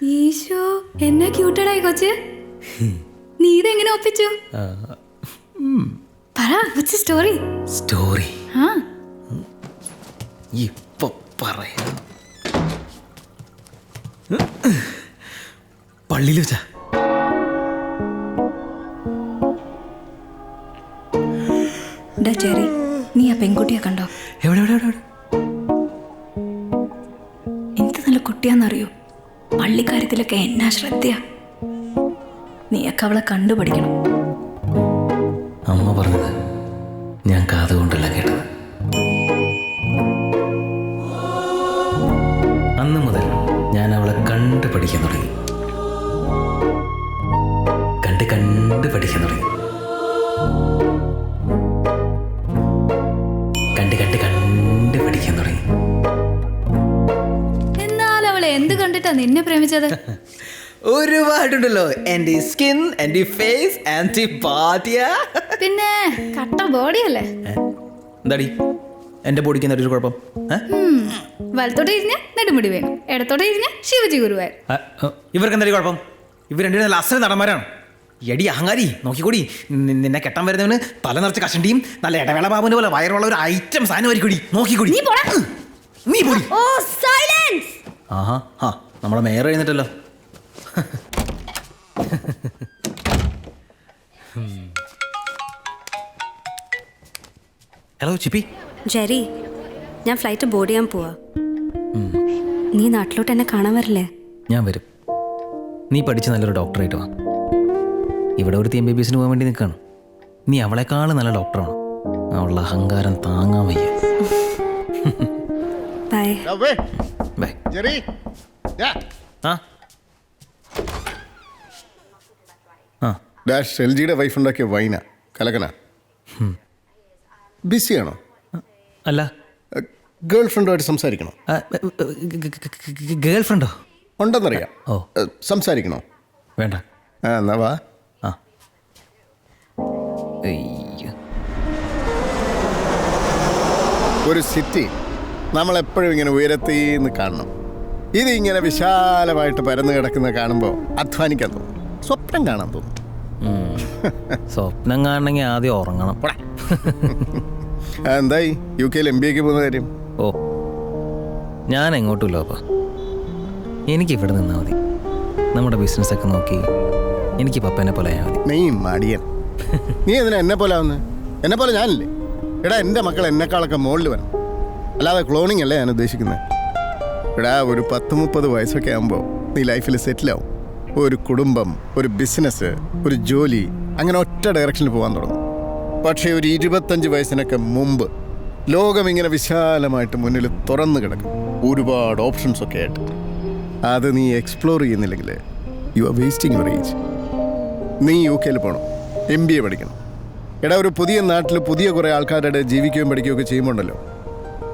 ഈശോ എന്നാ ക്യൂട്ടഡായി കൊച്ച്. നീ ഇതെങ്ങനെ ഒപ്പിച്ചു? പറ, സ്റ്റോറി സ്റ്റോറി ആ ഇപ്പൊ പറയാം. പള്ളിയിൽ വെച്ചാ ചെറി, നീ ആ പെൺകുട്ടിയെ കണ്ടോ? എവിടെ എവിടെ എവിടെ? എന്ത് നല്ല കുട്ടിയാന്നറിയോ? പള്ളിക്കാര്യത്തിലൊക്കെ എന്നാ ശ്രദ്ധയാ. നീയൊക്കെ അവളെ കണ്ടുപഠിക്കണം. അമ്മ പറഞ്ഞത് ഞാൻ കാതുകൊണ്ടല്ല കേട്ടത്. അന്ന് മുതൽ ഞാൻ അവളെ കണ്ട് പഠിക്കാൻ തുടങ്ങി. കണ്ട് പഠിക്കാൻ തുടങ്ങി. കണ്ട് പഠിക്കാൻ തുടങ്ങി. എന്നാൽ അവളെ എന്ത് കണ്ടിട്ടാ നിന്നെ പ്രേമിച്ചത്? ഒരുപാടുണ്ടല്ലോ. എൻ്റെ സ്കിൻ, എൻ്റെ ഫേസ്, എൻ്റെ ബോഡി. പിന്നെ കട്ട ബോഡിയല്ലേ. എന്താടി എൻ്റെ ബോഡിക്ക് എന്താ ഒരു കുഴപ്പം? വലത്തോടെ ഇരിഞ്ഞ നെടുമുടി വേണം, ഇടത്തോടെ ഇരിഞ്ഞ ശിവജി ഗുരുവായൂർ. ഇവർക്ക് എന്തായാലും കുഴപ്പം? ഇവർ രണ്ടു നല്ല അസല നടന്മാരാണ്. എടി അഹങ്കാരി, നോക്കിക്കൂടി, നിന്നെ കെട്ടാൻ വരുന്നവന് തല നിറച്ച് കഷണ്ടിയും നല്ല ഇടവേള ബാബുവിനെ പോലെ വയറുള്ള ഒരു ഐറ്റം സാധനമായിരിക്കൂടി. നോക്കിക്കൂടി. നീ പോടി. ആഹാ ആ നമ്മളെ മേയർ എഴുന്നിട്ടല്ലോ. ഹലോ ചിപ്പി. ജെറി, ഞാൻ ഫ്ലൈറ്റ് ബോർഡ് ചെയ്യാൻ പോവാ. നീ നാട്ടിലോട്ട് എന്നെ കാണാൻ വരില്ലേ? ഞാൻ വരും. നീ പഠിച്ച് നല്ലൊരു ഡോക്ടറായിട്ട് വാ. ഇവിടെ ഒരു MBBS പോകാൻ വേണ്ടി നിൽക്കുകയാണ്. നീ അവളെക്കാളും നല്ല ഡോക്ടറാണ്. അവളുടെ അഹങ്കാരം താങ്ങാൻ വയ്യ. Bye bye. ഷെൽജിയുടെ വൈഫ് ഉണ്ടാക്കിയ വൈന കലക്കന. ബിസിയാണോ? അല്ല. ഗേൾ ഫ്രണ്ടുമായിട്ട് സംസാരിക്കണോ? ഗേൾ ഫ്രണ്ടോ? ഉണ്ടെന്നറിയാം. ഓ, സംസാരിക്കണോ? വേണ്ട. എന്നാ വാ. ഒരു സിറ്റി നമ്മളെപ്പോഴും ഇങ്ങനെ ഉയരത്തിന്ന് കാണണം. ഇത് ഇങ്ങനെ വിശാലമായിട്ട് പരന്നു കിടക്കുന്ന കാണുമ്പോൾ അധ്വാനിക്കാൻ തോന്നും, സ്വപ്നം കാണാൻ തോന്നും. സ്വപ്നം കാണണമെങ്കിൽ ആദ്യം ഉറങ്ങണം. എന്തായി UK MBA പോകുന്ന കാര്യം? ഓ, ഞാൻ എങ്ങോട്ടുമില്ല അപ്പാ. എനിക്കിവിടെ നിന്നാൽ മതി. നമ്മുടെ ബിസിനസ്സൊക്കെ നോക്കി എനിക്ക് പപ്പേനെ പോലെ ആയാൽ മതി. നീ മടിയൻ. നീ എന്തിനാ എന്നെ പോലെ ആവുന്നത്? എന്നെ പോലെ ഞാനില്ലേ? എടാ, എൻ്റെ മക്കൾ എന്നെക്കാളൊക്കെ മുകളിൽ വരണം. അല്ലാതെ ക്ലോണിങ് അല്ലേ ഞാൻ ഉദ്ദേശിക്കുന്നത്. എടാ, ഒരു 10-30 വയസ്സൊക്കെ ആകുമ്പോൾ നീ ലൈഫിൽ സെറ്റിലാവും. ഒരു കുടുംബം, ഒരു ബിസിനസ്, ഒരു ജോലി, അങ്ങനെ ഒറ്റ ഡയറക്ഷനിൽ പോകാൻ തുടങ്ങും. പക്ഷേ ഒരു 25 വയസ്സിനൊക്കെ മുമ്പ് ലോകം ഇങ്ങനെ വിശാലമായിട്ട് മുന്നിൽ തുറന്നു കിടക്കും, ഒരുപാട് ഓപ്ഷൻസൊക്കെ ആയിട്ട്. അത് നീ എക്സ്പ്ലോർ ചെയ്യുന്നില്ലെങ്കിൽ you are wasting your age. നീ UK പോകണം, MBA പഠിക്കണം. എടാ, ഒരു പുതിയ നാട്ടിൽ പുതിയ കുറേ ആൾക്കാരുടെ ജീവിക്കുകയും പഠിക്കുകയൊക്കെ ചെയ്യുമ്പോണ്ടല്ലോ,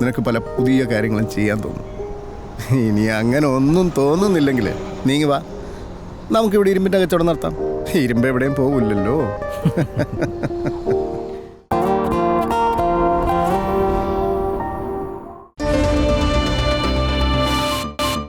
നിനക്ക് പല പുതിയ കാര്യങ്ങളും ചെയ്യാൻ തോന്നും. ഇനി അങ്ങനെ ഒന്നും തോന്നുന്നില്ലെങ്കിൽ നീങ്ങി വാ, നമുക്കിവിടെ ഇരുമ്പിൻ്റെ കച്ചവടം നടത്താം. ഇരുമ്പ് എവിടെയും പോകില്ലല്ലോ.